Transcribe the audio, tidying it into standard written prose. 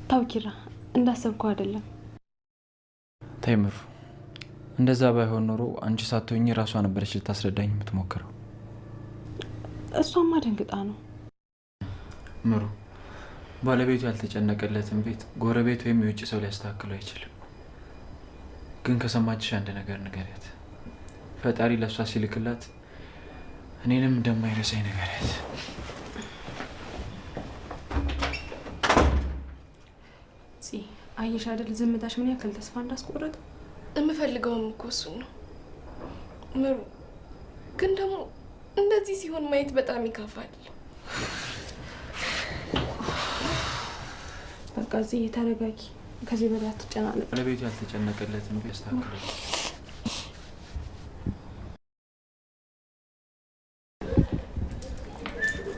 ታው ኪራ እንዳሰብከው አይደለም። ታይምሩ እንደዛ ባይሆን ኖሮ አንቺ ሳትሆኚ ራሷ ነበረች ልታስረዳኝ የምትሞክረው። እሷማ ደንግጣ ነው። ምሩ ባለቤቱ ያልተጨነቀለትን ቤት ጎረቤት ወይም የውጭ ሰው ሊያስተካክለው አይችልም። ግን ከሰማችሽ አንድ ነገር ንገሪያት። ፈጣሪ ለእሷ ሲልክላት እኔንም እንደማይረሳኝ ንገሪያት። አየሽ አይደል ዝምታሽ ምን ያክል ተስፋ እንዳስቆረጠ። የምፈልገውም እኮ እሱን ነው ምሩ። ግን ደግሞ እንደዚህ ሲሆን ማየት በጣም ይከፋል። በቃ እዚህ ተረጋጊ፣ ከዚህ በላይ አትጨናነቂ። ባለቤቱ ያልተጨነቀለትን ቤት ያስተካክለው።